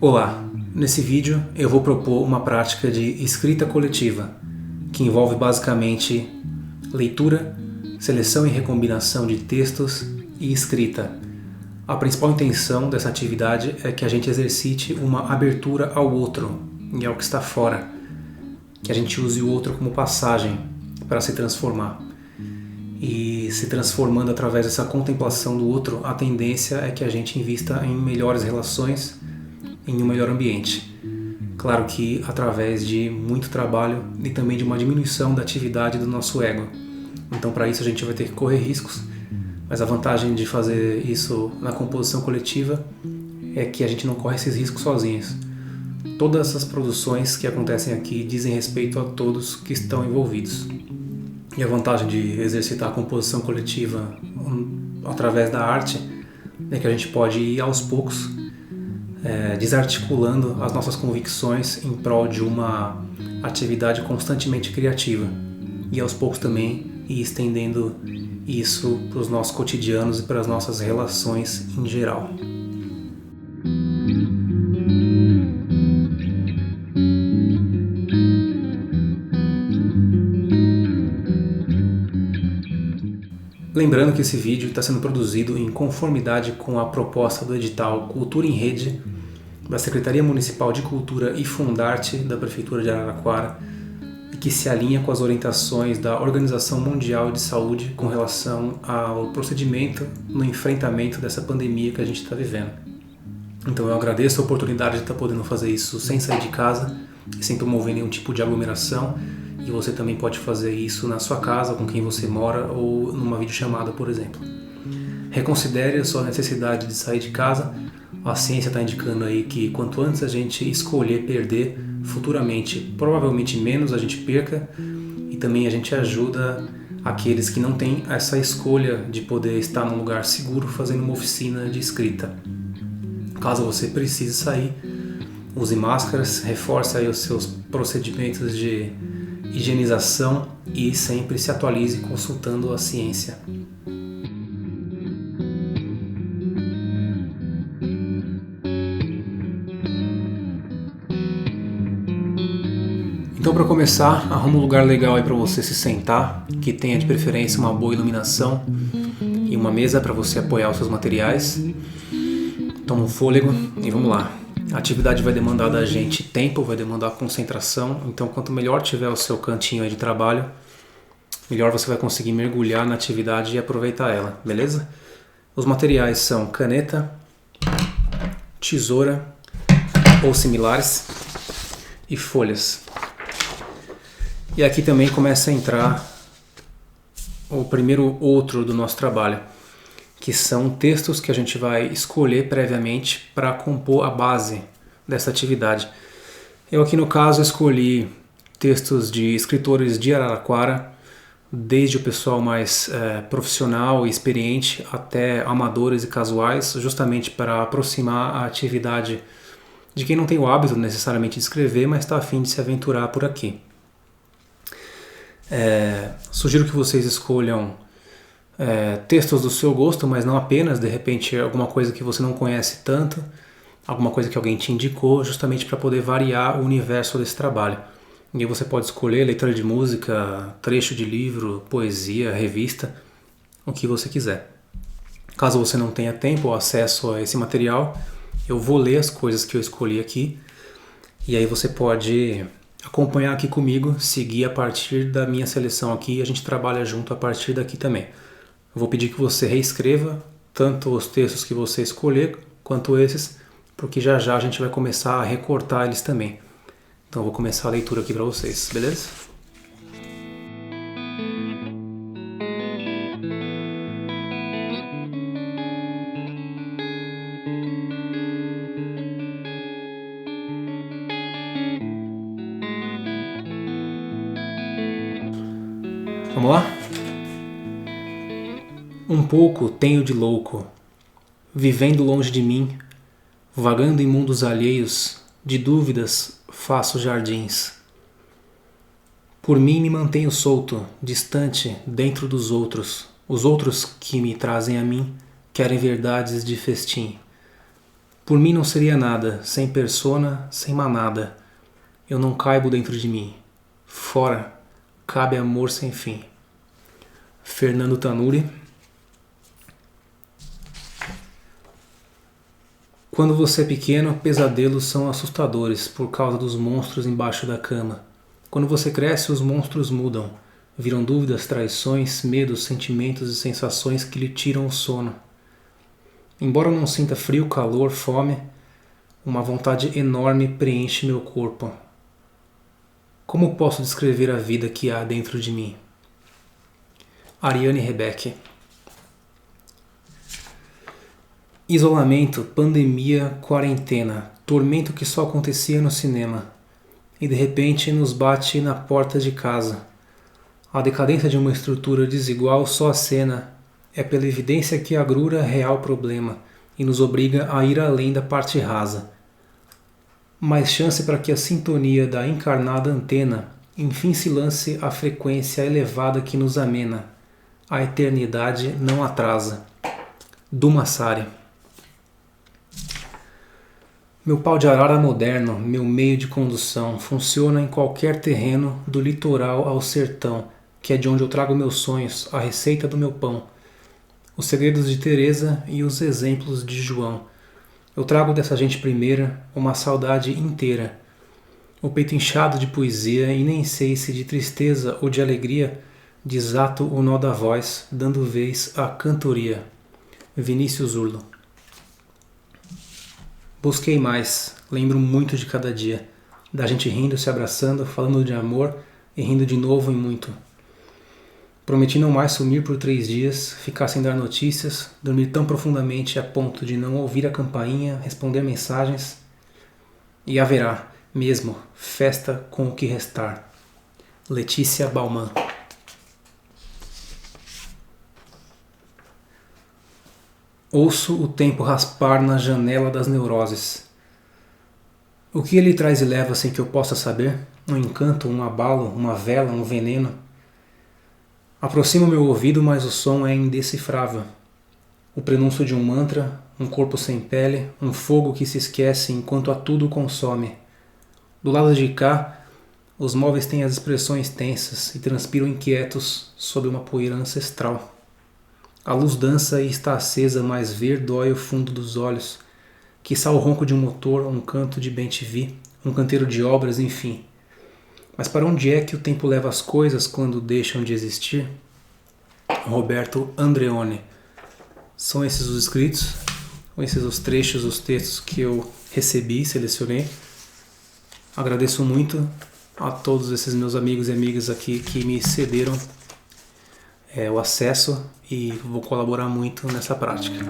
Olá, nesse vídeo eu vou propor uma prática de escrita coletiva, que envolve basicamente leitura, seleção e recombinação de textos e escrita. A principal intenção dessa atividade é que a gente exercite uma abertura ao outro e ao que está fora, que a gente use o outro como passagem para se transformar. E se transformando através dessa contemplação do outro, a tendência é que a gente invista em melhores relações, em um melhor ambiente. Claro que através de muito trabalho e também de uma diminuição da atividade do nosso ego. Então, para isso a gente vai ter que correr riscos, mas a vantagem de fazer isso na composição coletiva é que a gente não corre esses riscos sozinhos. Todas as produções que acontecem aqui dizem respeito a todos que estão envolvidos. E a vantagem de exercitar a composição coletiva através da arte é que a gente pode ir aos poucos desarticulando as nossas convicções em prol de uma atividade constantemente criativa e aos poucos também ir estendendo isso para os nossos cotidianos e para as nossas relações em geral. Lembrando que esse vídeo está sendo produzido em conformidade com a proposta do edital Cultura em Rede da Secretaria Municipal de Cultura e Fundarte da Prefeitura de Araraquara e que se alinha com as orientações da Organização Mundial de Saúde com relação ao procedimento no enfrentamento dessa pandemia que a gente está vivendo. Então eu agradeço a oportunidade de estar podendo fazer isso sem sair de casa e sem promover nenhum tipo de aglomeração. E você também pode fazer isso na sua casa, com quem você mora ou numa videochamada, por exemplo. Reconsidere a sua necessidade de sair de casa. A ciência está indicando aí que quanto antes a gente escolher perder, futuramente, provavelmente menos a gente perca e também a gente ajuda aqueles que não têm essa escolha de poder estar num lugar seguro fazendo uma oficina de escrita. Caso você precise sair, use máscaras, reforce aí os seus procedimentos de higienização e sempre se atualize consultando a ciência. Então, para começar, arruma um lugar legal aí para você se sentar, que tenha de preferência uma boa iluminação e uma mesa para você apoiar os seus materiais. Toma um fôlego e vamos lá. A atividade vai demandar da gente tempo, vai demandar concentração, então quanto melhor tiver o seu cantinho aí de trabalho, melhor você vai conseguir mergulhar na atividade e aproveitar ela, beleza? Os materiais são caneta, tesoura ou similares e folhas. E aqui também começa a entrar o primeiro outro do nosso trabalho, que são textos que a gente vai escolher previamente para compor a base dessa atividade. Eu aqui no caso escolhi textos de escritores de Araraquara, desde o pessoal mais profissional e experiente até amadores e casuais, justamente para aproximar a atividade de quem não tem o hábito necessariamente de escrever, mas está a fim de se aventurar por aqui. Sugiro que vocês escolham textos do seu gosto, mas não apenas, de repente alguma coisa que você não conhece tanto, alguma coisa que alguém te indicou, justamente para poder variar o universo desse trabalho. E aí você pode escolher letra de música, trecho de livro, poesia, revista, o que você quiser. Caso você não tenha tempo ou acesso a esse material, eu vou ler as coisas que eu escolhi aqui, e aí você pode acompanhar aqui comigo, seguir a partir da minha seleção aqui, e a gente trabalha junto a partir daqui também. Eu vou pedir que você reescreva tanto os textos que você escolher quanto esses, porque já já a gente vai começar a recortar eles também. Então eu vou começar a leitura aqui para vocês, beleza? Vamos lá? Um pouco tenho de louco, vivendo longe de mim, vagando em mundos alheios, de dúvidas faço jardins. Por mim me mantenho solto, distante, dentro dos outros. Os outros que me trazem a mim querem verdades de festim. Por mim não seria nada, sem persona, sem manada. Eu não caibo dentro de mim. Fora, cabe amor sem fim. Fernando Tanuri. Quando você é pequeno, pesadelos são assustadores por causa dos monstros embaixo da cama. Quando você cresce, os monstros mudam. Viram dúvidas, traições, medos, sentimentos e sensações que lhe tiram o sono. Embora eu não sinta frio, calor, fome, uma vontade enorme preenche meu corpo. Como posso descrever a vida que há dentro de mim? Ariane Rebeck. Isolamento, pandemia, quarentena, tormento que só acontecia no cinema. E de repente nos bate na porta de casa. A decadência de uma estrutura desigual só acena. É pela evidência que agrura real problema e nos obriga a ir além da parte rasa. Mais chance para que a sintonia da encarnada antena enfim se lance à frequência elevada que nos amena. A eternidade não atrasa. Dumassari. Meu pau de arara moderno, meu meio de condução, funciona em qualquer terreno, do litoral ao sertão, que é de onde eu trago meus sonhos, a receita do meu pão, os segredos de Teresa e os exemplos de João. Eu trago dessa gente primeira uma saudade inteira, o peito inchado de poesia e nem sei se de tristeza ou de alegria desato o nó da voz, dando vez à cantoria. Vinícius Urlo. Busquei mais, lembro muito de cada dia, da gente rindo, se abraçando, falando de amor e rindo de novo e muito. Prometi não mais sumir por 3 dias, ficar sem dar notícias, dormir tão profundamente a ponto de não ouvir a campainha, responder mensagens. E haverá, mesmo, festa com o que restar. Letícia Bauman. Ouço o tempo raspar na janela das neuroses. O que ele traz e leva sem que eu possa saber? Um encanto, um abalo, uma vela, um veneno? Aproximo meu ouvido, mas o som é indecifrável. O prenúncio de um mantra, um corpo sem pele, um fogo que se esquece enquanto a tudo consome. Do lado de cá, os móveis têm as expressões tensas e transpiram inquietos sob uma poeira ancestral. A luz dança e está acesa, mas ver dói o fundo dos olhos. Quiçá o ronco de um motor, um canto de bem-te-vi, um canteiro de obras, enfim. Mas para onde é que o tempo leva as coisas quando deixam de existir? Roberto Andreoni. São esses os escritos, são esses os trechos, os textos que eu recebi, selecionei. Agradeço muito a todos esses meus amigos e amigas aqui que me cederam o acesso e vou colaborar muito nessa prática.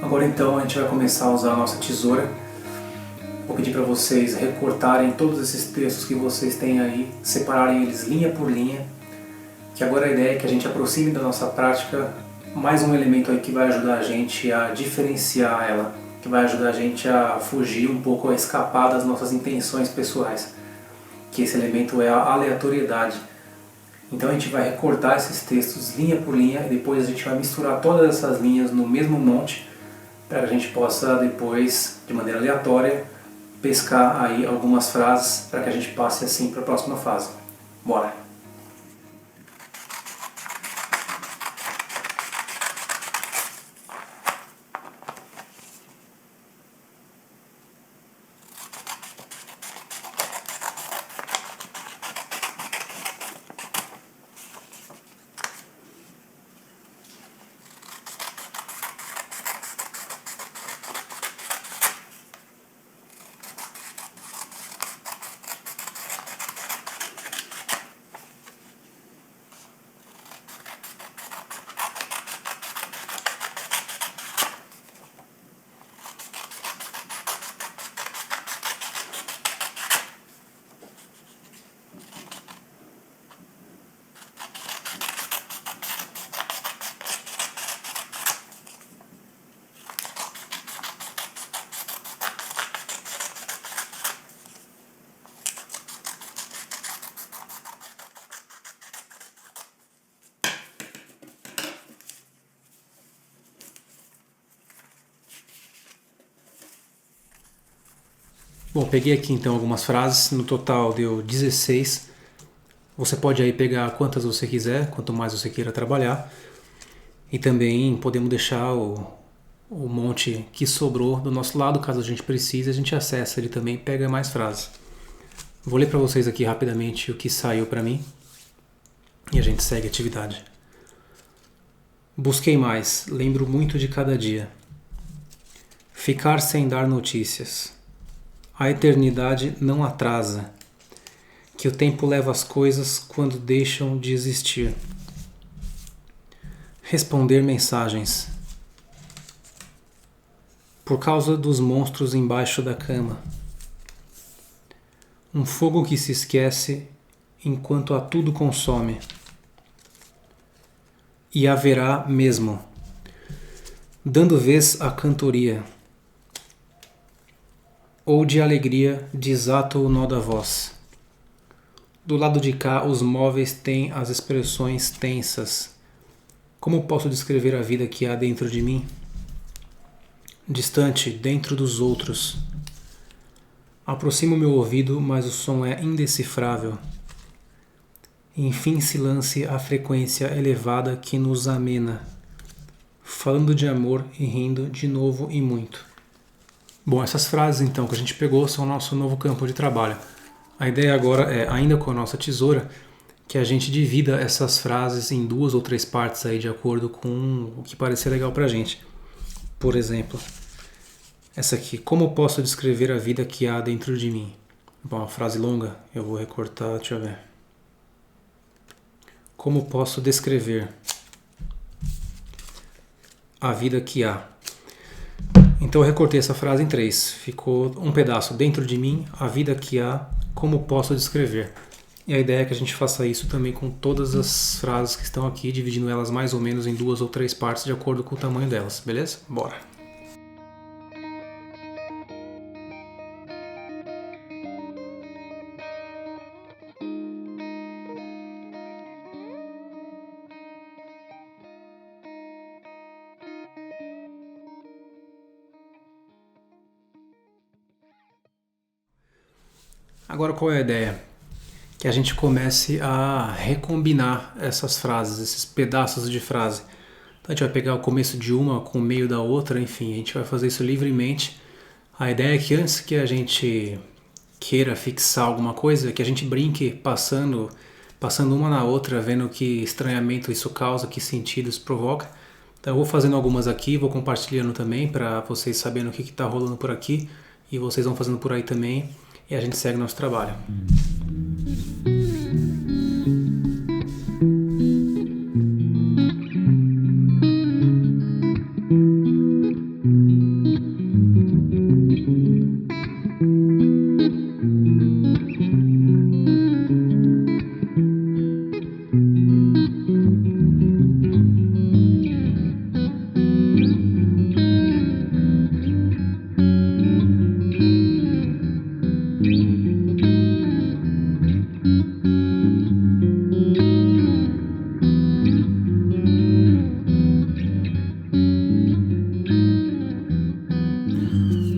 Agora então a gente vai começar a usar a nossa tesoura. Vou pedir para vocês recortarem todos esses textos que vocês têm aí, separarem eles linha por linha, que agora a ideia é que a gente aproxime da nossa prática mais um elemento aí que vai ajudar a gente a diferenciar ela, que vai ajudar a gente a fugir um pouco, a escapar das nossas intenções pessoais, que esse elemento é a aleatoriedade. Então a gente vai recortar esses textos linha por linha e depois a gente vai misturar todas essas linhas no mesmo monte para que a gente possa depois, de maneira aleatória, pescar aí algumas frases para que a gente passe assim para a próxima fase. Bora! Bom, peguei aqui então algumas frases, no total deu 16. Você pode aí pegar quantas você quiser, quanto mais você queira trabalhar. E também podemos deixar o monte que sobrou do nosso lado, caso a gente precise, a gente acessa ele também e pega mais frases. Vou ler para vocês aqui rapidamente o que saiu para mim e a gente segue a atividade. Busquei mais, lembro muito de cada dia. Ficar sem dar notícias. A eternidade não atrasa, que o tempo leva as coisas quando deixam de existir. Responder mensagens. Por causa dos monstros embaixo da cama. Um fogo que se esquece enquanto a tudo consome. E haverá mesmo. Dando vez à cantoria. Ou de alegria desato o nó da voz. Do lado de cá os móveis têm as expressões tensas. Como posso descrever a vida que há dentro de mim? Distante, dentro dos outros. Aproximo meu ouvido, mas o som é indecifrável. Enfim se lance a frequência elevada que nos amena, falando de amor e rindo de novo e muito. Bom, essas frases então que a gente pegou são o nosso novo campo de trabalho. A ideia agora é, ainda com a nossa tesoura, que a gente divida essas frases em 2 ou 3 partes aí de acordo com o que parecer legal pra gente. Por exemplo, essa aqui, como posso descrever a vida que há dentro de mim? Bom, uma frase longa, eu vou recortar, deixa eu ver. Como posso descrever a vida que há? Então eu recortei essa frase em 3. Ficou um pedaço dentro de mim, a vida que há, como posso descrever. E a ideia é que a gente faça isso também com todas as frases que estão aqui, dividindo elas mais ou menos em 2 ou 3 partes de acordo com o tamanho delas, beleza? Bora! Agora qual é a ideia? Que a gente comece a recombinar essas frases, esses pedaços de frase. Então a gente vai pegar o começo de uma com o meio da outra, enfim, a gente vai fazer isso livremente. A ideia é que antes que a gente queira fixar alguma coisa, que a gente brinque passando uma na outra, vendo que estranhamento isso causa, que sentido isso provoca. Então eu vou fazendo algumas aqui, vou compartilhando também para vocês saberem o que está rolando por aqui e vocês vão fazendo por aí também e a gente segue nosso trabalho.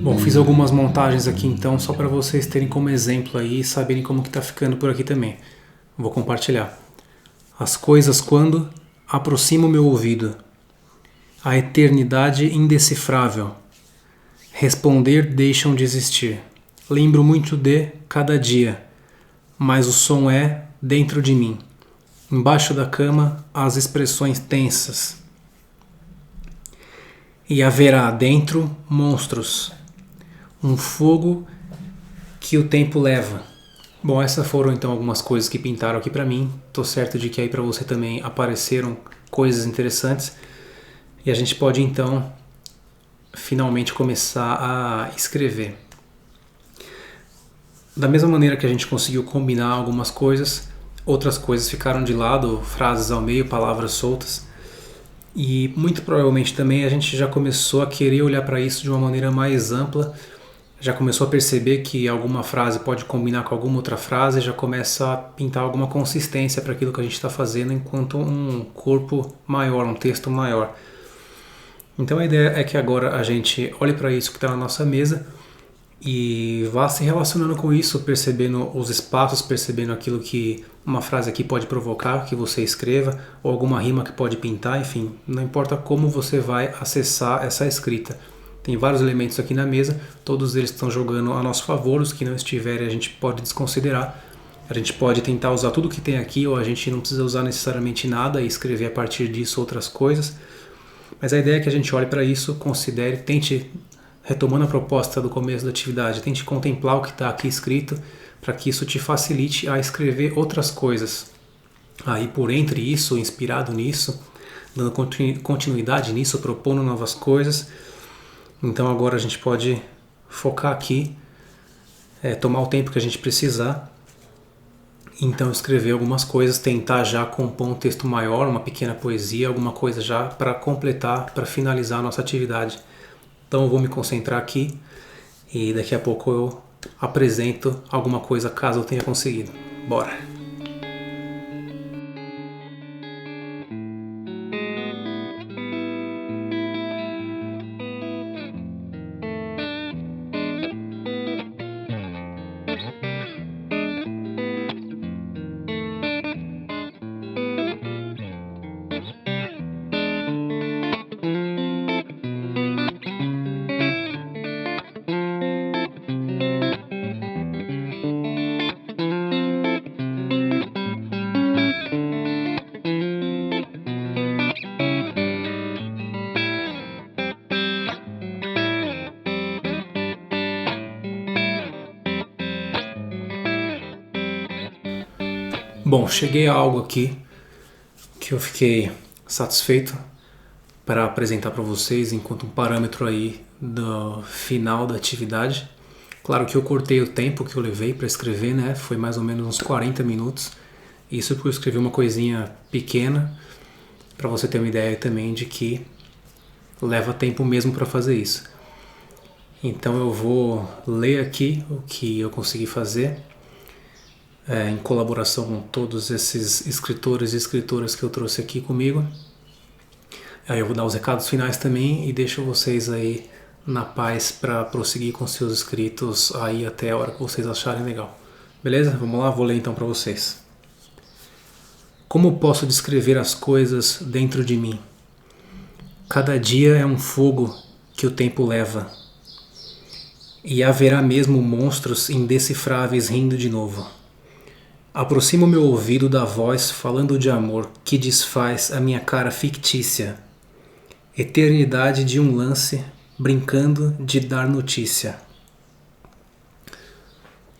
Bom, fiz algumas montagens aqui então só para vocês terem como exemplo aí e saberem como que tá ficando por aqui também. Vou compartilhar. As coisas quando aproximo meu ouvido. A eternidade indecifrável. Responder deixam de existir. Lembro muito de cada dia, mas o som é dentro de mim. Embaixo da cama as expressões tensas. E haverá dentro monstros. Um fogo que o tempo leva. Bom, essas foram então algumas coisas que pintaram aqui pra mim. Tô certo de que aí pra você também apareceram coisas interessantes. E a gente pode então finalmente começar a escrever. Da mesma maneira que a gente conseguiu combinar algumas coisas, outras coisas ficaram de lado, frases ao meio, palavras soltas. E muito provavelmente também a gente já começou a querer olhar para isso de uma maneira mais ampla, já começou a perceber que alguma frase pode combinar com alguma outra frase, já começa a pintar alguma consistência para aquilo que a gente está fazendo enquanto um corpo maior, um texto maior. Então a ideia é que agora a gente olhe para isso que está na nossa mesa e vá se relacionando com isso, percebendo os espaços, percebendo aquilo que uma frase aqui pode provocar, que você escreva, ou alguma rima que pode pintar, enfim, não importa como você vai acessar essa escrita. Tem vários elementos aqui na mesa, todos eles estão jogando a nosso favor, os que não estiverem a gente pode desconsiderar. A gente pode tentar usar tudo que tem aqui, ou a gente não precisa usar necessariamente nada e escrever a partir disso outras coisas. Mas a ideia é que a gente olhe para isso, considere, tente, retomando a proposta do começo da atividade, tente contemplar o que está aqui escrito, para que isso te facilite a escrever outras coisas. Aí por entre isso, inspirado nisso, dando continuidade nisso, propondo novas coisas. Então agora a gente pode focar aqui, tomar o tempo que a gente precisar, então escrever algumas coisas, tentar já compor um texto maior, uma pequena poesia, alguma coisa já para completar, para finalizar a nossa atividade. Então eu vou me concentrar aqui e daqui a pouco eu apresento alguma coisa caso eu tenha conseguido. Bora! Bom, cheguei a algo aqui que eu fiquei satisfeito para apresentar para vocês enquanto um parâmetro aí do final da atividade. Claro que eu cortei o tempo que eu levei para escrever, né? Foi mais ou menos uns 40 minutos. Isso porque eu escrevi uma coisinha pequena, para você ter uma ideia também de que leva tempo mesmo para fazer isso. Então eu vou ler aqui o que eu consegui fazer, em colaboração com todos esses escritores e escritoras que eu trouxe aqui comigo. Aí eu vou dar os recados finais também e deixo vocês aí na paz para prosseguir com seus escritos aí até a hora que vocês acharem legal. Beleza? Vamos lá, vou ler então para vocês. Como posso descrever as coisas dentro de mim? Cada dia é um fogo que o tempo leva, e haverá mesmo monstros indecifráveis rindo de novo. Aproximo meu ouvido da voz falando de amor que desfaz a minha cara fictícia. Eternidade de um lance, brincando de dar notícia.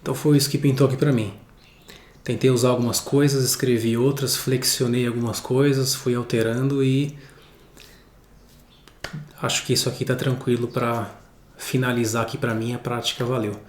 Então foi isso que pintou aqui pra mim. Tentei usar algumas coisas, escrevi outras, flexionei algumas coisas, fui alterando e acho que isso aqui tá tranquilo pra finalizar aqui pra mim, a prática valeu.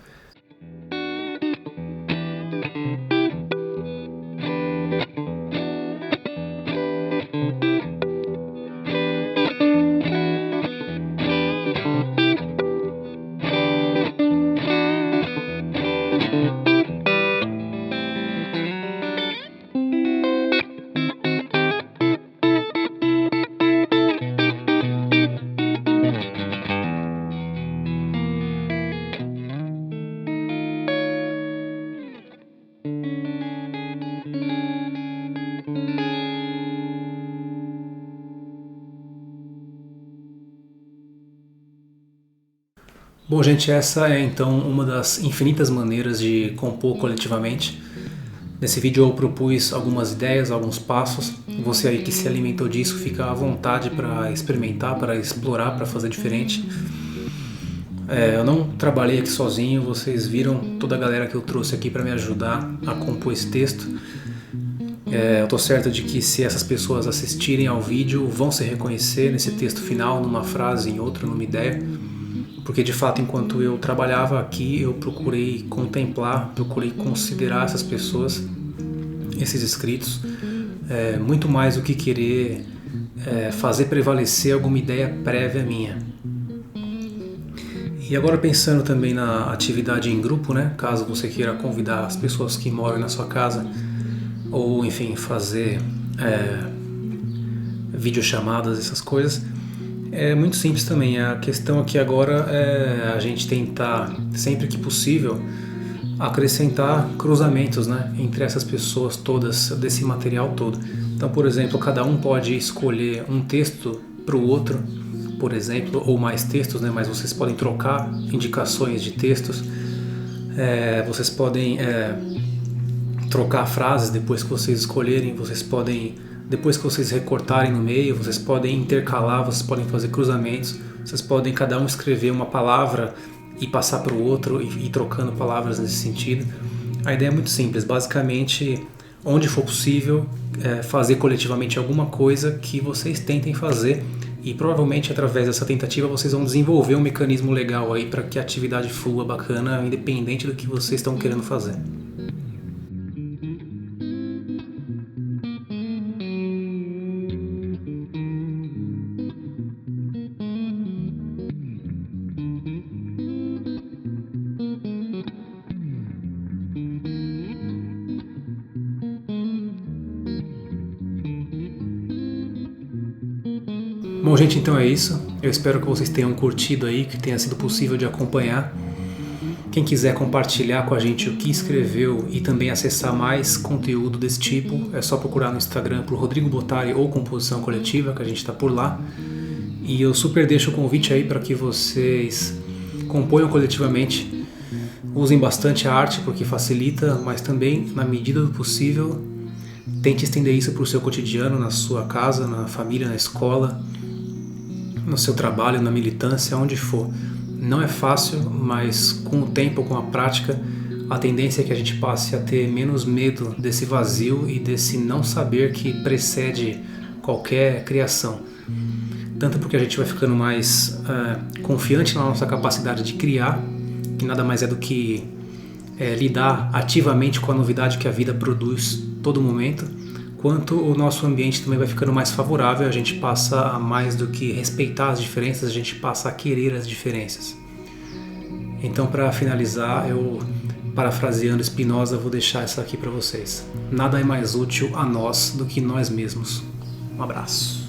Bom, gente, essa é então uma das infinitas maneiras de compor coletivamente. Nesse vídeo eu propus algumas ideias, alguns passos. Você aí que se alimentou disso, fica à vontade para experimentar, para explorar, para fazer diferente. Eu não trabalhei aqui sozinho, vocês viram toda a galera que eu trouxe aqui para me ajudar a compor esse texto. Eu estou certo de que se essas pessoas assistirem ao vídeo, vão se reconhecer nesse texto final, numa frase, em outra, numa ideia. Porque de fato, enquanto eu trabalhava aqui, eu procurei contemplar, procurei considerar essas pessoas, esses escritos, muito mais do que querer fazer prevalecer alguma ideia prévia minha. E agora pensando também na atividade em grupo, né? Caso você queira convidar as pessoas que moram na sua casa, ou enfim, fazer videochamadas, essas coisas. É muito simples também. A questão aqui agora é a gente tentar, sempre que possível, acrescentar cruzamentos, né, entre essas pessoas todas, desse material todo. Então, por exemplo, cada um pode escolher um texto para o outro, por exemplo, ou mais textos, né, mas vocês podem trocar indicações de textos. Vocês podem trocar frases depois que vocês escolherem, vocês podem, depois que vocês recortarem no meio, vocês podem intercalar, vocês podem fazer cruzamentos, vocês podem cada um escrever uma palavra e passar para o outro e ir trocando palavras nesse sentido. A ideia é muito simples, basicamente, onde for possível, fazer coletivamente alguma coisa que vocês tentem fazer, e provavelmente através dessa tentativa vocês vão desenvolver um mecanismo legal aí para que a atividade flua bacana, independente do que vocês estão querendo fazer. Bom, gente, então é isso. Eu espero que vocês tenham curtido aí, que tenha sido possível de acompanhar. Quem quiser compartilhar com a gente o que escreveu e também acessar mais conteúdo desse tipo, é só procurar no Instagram por Rodrigo Bottari ou Composição Coletiva, que a gente está por lá. E eu super deixo o convite aí para que vocês componham coletivamente. Usem bastante a arte porque facilita, mas também, na medida do possível, tente estender isso para o seu cotidiano, na sua casa, na família, na escola, no seu trabalho, na militância, onde for. Não é fácil, mas com o tempo, com a prática, a tendência é que a gente passe a ter menos medo desse vazio e desse não saber que precede qualquer criação. Tanto porque a gente vai ficando mais confiante na nossa capacidade de criar, que nada mais é do que lidar ativamente com a novidade que a vida produz todo momento, quanto o nosso ambiente também vai ficando mais favorável, a gente passa a mais do que respeitar as diferenças, a gente passa a querer as diferenças. Então, para finalizar, eu, parafraseando Spinoza, vou deixar essa aqui para vocês. Nada é mais útil a nós do que nós mesmos. Um abraço.